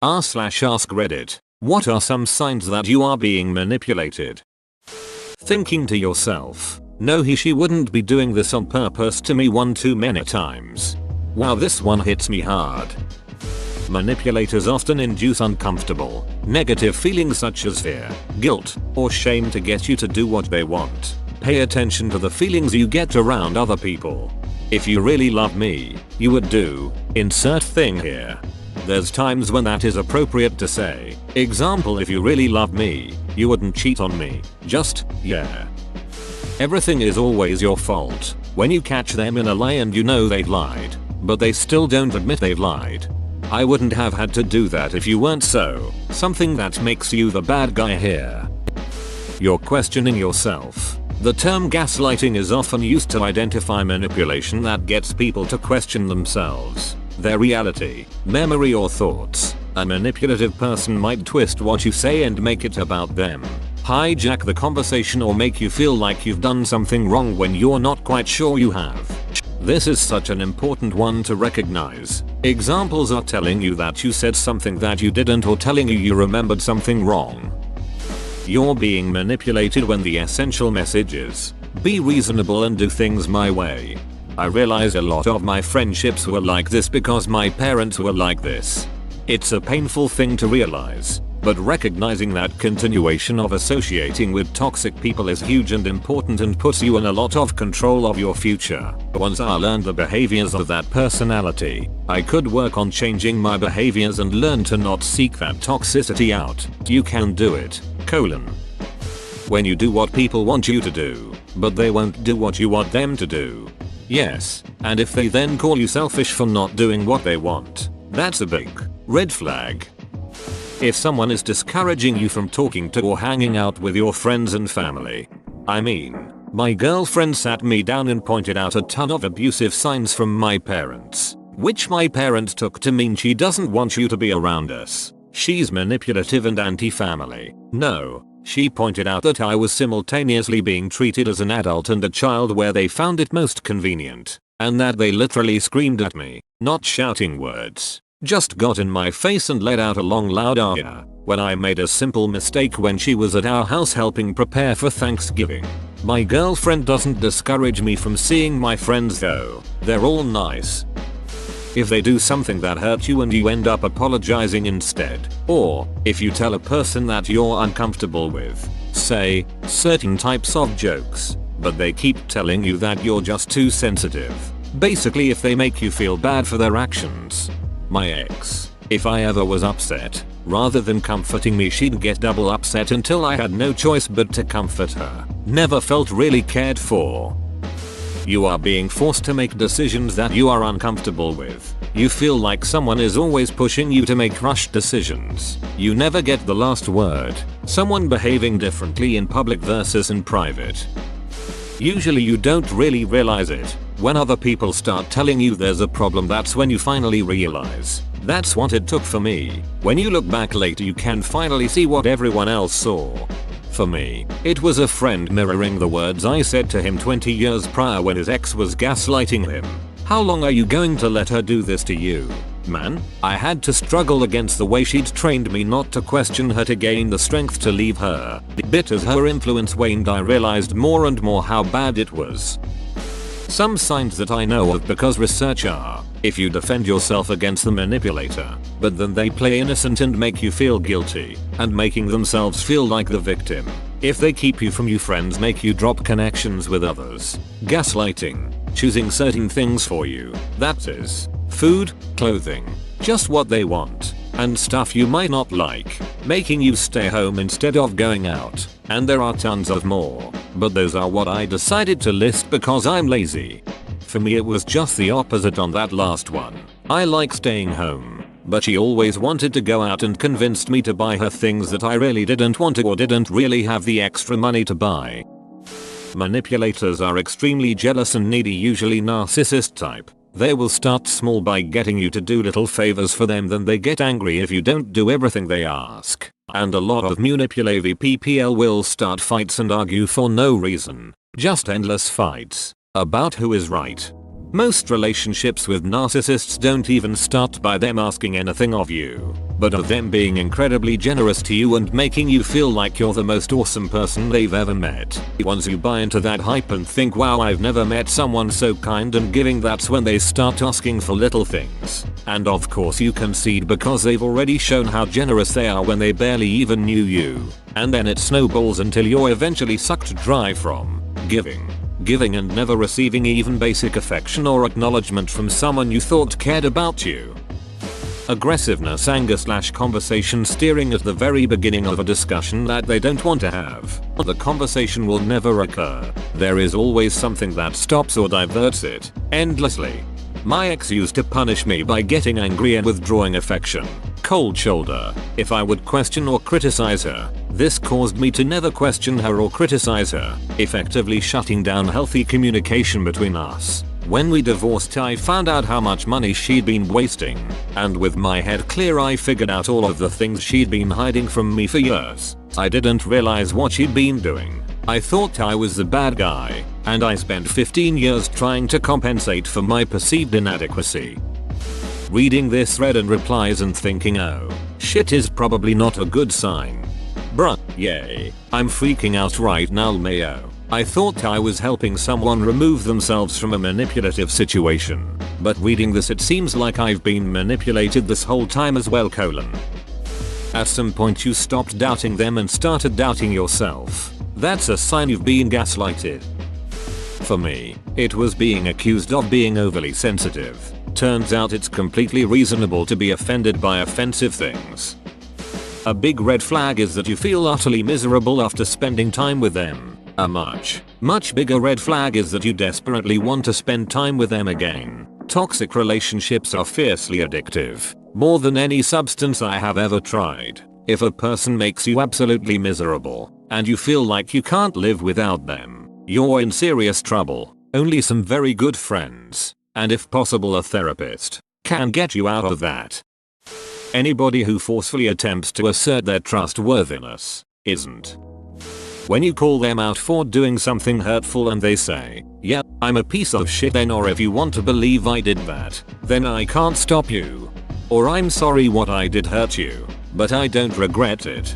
r/ask Reddit. What are some signs that you are being manipulated? Thinking to yourself, no, she wouldn't be doing this on purpose to me one too many times. Wow, this one hits me hard. Manipulators often induce uncomfortable, negative feelings such as fear, guilt, or shame to get you to do what they want. Pay attention to the feelings you get around other people. If you really love me, you would do, insert thing here. There's times when that is appropriate to say. Example, if you really love me, you wouldn't cheat on me. Just, yeah. Everything is always your fault. When you catch them in a lie and you know they've lied, but they still don't admit they've lied. I wouldn't have had to do that if you weren't so. Something that makes you the bad guy here. You're questioning yourself. The term gaslighting is often used to identify manipulation that gets people to question themselves, their reality, memory or thoughts. A manipulative person might twist what you say and make it about them, hijack the conversation or make you feel like you've done something wrong when you're not quite sure you have. This is such an important one to recognize. Examples are telling you that you said something that you didn't or telling you remembered something wrong. You're being manipulated when the essential message is, be reasonable and do things my way. I realize a lot of my friendships were like this because my parents were like this. It's a painful thing to realize, but recognizing that continuation of associating with toxic people is huge and important and puts you in a lot of control of your future. Once I learned the behaviors of that personality, I could work on changing my behaviors and learn to not seek that toxicity out. You can do it. When you do what people want you to do, but they won't do what you want them to do. Yes, and if they then call you selfish for not doing what they want, that's a big red flag. If someone is discouraging you from talking to or hanging out with your friends and family. I mean, my girlfriend sat me down and pointed out a ton of abusive signs from my parents, which my parents took to mean she doesn't want you to be around us. She's manipulative and anti-family. No, she pointed out that I was simultaneously being treated as an adult and a child where they found it most convenient, and that they literally screamed at me, not shouting words. Just got in my face and let out a long loud ah when I made a simple mistake when she was at our house helping prepare for Thanksgiving. My girlfriend doesn't discourage me from seeing my friends though. They're all nice. If they do something that hurts you and you end up apologizing instead, or if you tell a person that you're uncomfortable with, say, certain types of jokes, but they keep telling you that you're just too sensitive. Basically if they make you feel bad for their actions. My ex, if I ever was upset, rather than comforting me she'd get double upset until I had no choice but to comfort her. Never felt really cared for. You are being forced to make decisions that you are uncomfortable with. You feel like someone is always pushing you to make rushed decisions. You never get the last word. Someone behaving differently in public versus in private. Usually you don't really realize it. When other people start telling you there's a problem, that's when you finally realize. That's what it took for me. When you look back later you can finally see what everyone else saw. For me, it was a friend mirroring the words I said to him 20 years prior when his ex was gaslighting him. How long are you going to let her do this to you? Man, I had to struggle against the way she'd trained me not to question her to gain the strength to leave her. The bit as her influence waned I realized more and more how bad it was. Some signs that I know of because research are, if you defend yourself against the manipulator, but then they play innocent and make you feel guilty, and making themselves feel like the victim. If they keep you from your friends, make you drop connections with others. Gaslighting, choosing certain things for you, that is, food, clothing, just what they want, and stuff you might not like, making you stay home instead of going out, and there are tons of more, but those are what I decided to list because I'm lazy. For me it was just the opposite on that last one. I like staying home, but she always wanted to go out and convinced me to buy her things that I really didn't want or didn't really have the extra money to buy. Manipulators are extremely jealous and needy, usually narcissist type. They will start small by getting you to do little favors for them, then they get angry if you don't do everything they ask. And a lot of manipulative people will start fights and argue for no reason. Just endless fights about who is right. Most relationships with narcissists don't even start by them asking anything of you, but of them being incredibly generous to you and making you feel like you're the most awesome person they've ever met. Once you buy into that hype and think, wow, I've never met someone so kind and giving, that's when they start asking for little things. And of course you concede because they've already shown how generous they are when they barely even knew you. And then it snowballs until you're eventually sucked dry from giving and never receiving even basic affection or acknowledgement from someone you thought cared about you. Aggressiveness, anger / conversation steering at the very beginning of a discussion that they don't want to have. The conversation will never occur. There is always something that stops or diverts it endlessly. My ex used to punish me by getting angry and withdrawing affection. Cold shoulder. If I would question or criticize her, this caused me to never question her or criticize her, effectively shutting down healthy communication between us. When we divorced, I found out how much money she'd been wasting, and with my head clear I figured out all of the things she'd been hiding from me for years. I didn't realize what she'd been doing. I thought I was the bad guy, and I spent 15 years trying to compensate for my perceived inadequacy. Reading this thread and replies and thinking, oh, shit is probably not a good sign. Bruh, yay. I'm freaking out right now, Mayo. I thought I was helping someone remove themselves from a manipulative situation. But reading this, it seems like I've been manipulated this whole time as well, colon. At some point you stopped doubting them and started doubting yourself. That's a sign you've been gaslighted. For me, it was being accused of being overly sensitive. Turns out it's completely reasonable to be offended by offensive things. A big red flag is that you feel utterly miserable after spending time with them. A much bigger red flag is that you desperately want to spend time with them again. Toxic relationships are fiercely addictive, more than any substance I have ever tried. If a person makes you absolutely miserable, and you feel like you can't live without them, you're in serious trouble. Only some very good friends, and if possible a therapist, can get you out of that. Anybody who forcefully attempts to assert their trustworthiness isn't. When you call them out for doing something hurtful and they say, yeah, I'm a piece of shit then, or if you want to believe I did that, then I can't stop you. Or I'm sorry what I did hurt you, but I don't regret it.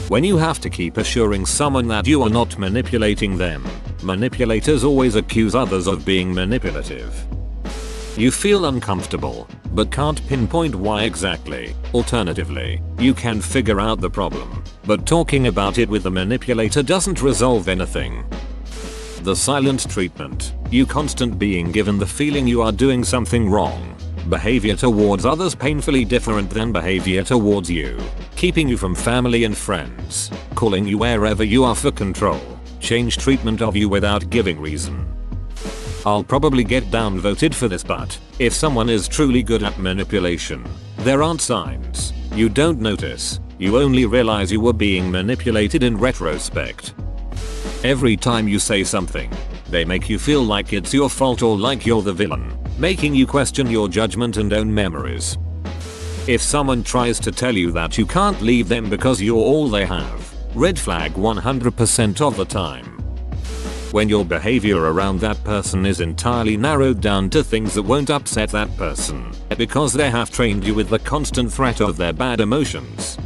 When you have to keep assuring someone that you are not manipulating them, manipulators always accuse others of being manipulative. You feel uncomfortable, but can't pinpoint why exactly. Alternatively, you can figure out the problem, but talking about it with the manipulator doesn't resolve anything. The silent treatment. You constant being given the feeling you are doing something wrong. Behavior towards others painfully different than behavior towards you. Keeping you from family and friends. Calling you wherever you are for control. Change treatment of you without giving reason. I'll probably get downvoted for this, but if someone is truly good at manipulation, there aren't signs. You don't notice. You only realize you were being manipulated in retrospect. Every time you say something, they make you feel like it's your fault or like you're the villain, making you question your judgment and own memories. If someone tries to tell you that you can't leave them because you're all they have, red flag 100% of the time. When your behavior around that person is entirely narrowed down to things that won't upset that person, because they have trained you with the constant threat of their bad emotions.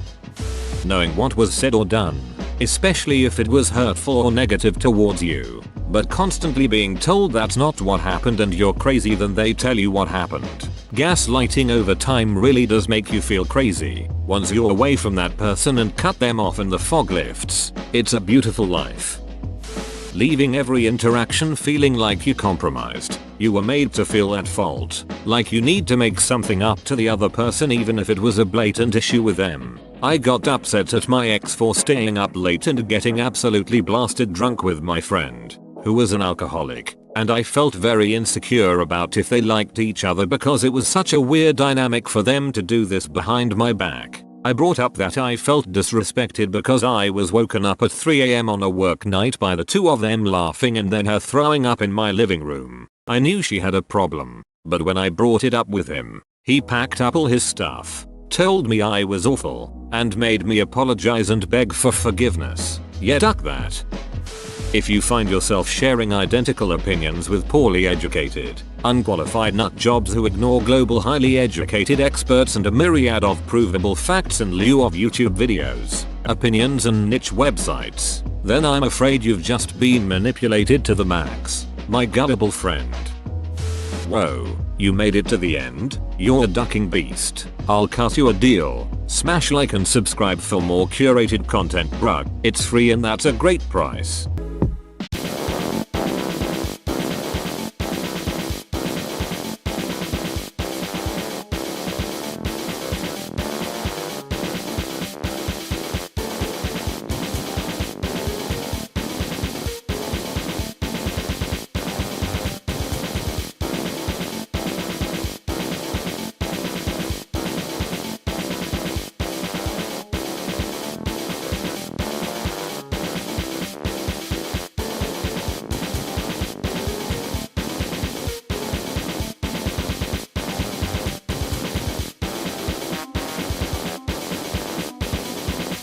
Knowing what was said or done, especially if it was hurtful or negative towards you, but constantly being told that's not what happened and you're crazy then they tell you what happened. Gaslighting over time really does make you feel crazy. Once you're away from that person and cut them off and the fog lifts, it's a beautiful life. Leaving every interaction feeling like you compromised. You were made to feel at fault, like you need to make something up to the other person even if it was a blatant issue with them. I got upset at my ex for staying up late and getting absolutely blasted drunk with my friend, who was an alcoholic, and I felt very insecure about if they liked each other because it was such a weird dynamic for them to do this behind my back. I brought up that I felt disrespected because I was woken up at 3 AM on a work night by the two of them laughing and then her throwing up in my living room. I knew she had a problem, but when I brought it up with him, he packed up all his stuff, told me I was awful, and made me apologize and beg for forgiveness. Yet duck that. If you find yourself sharing identical opinions with poorly educated, unqualified nut jobs who ignore global highly educated experts and a myriad of provable facts in lieu of YouTube videos, opinions and niche websites, then I'm afraid you've just been manipulated to the max, my gullible friend. Whoa, you made it to the end? You're a ducking beast. I'll cut you a deal. Smash like and subscribe for more curated content, bruh. It's free and that's a great price.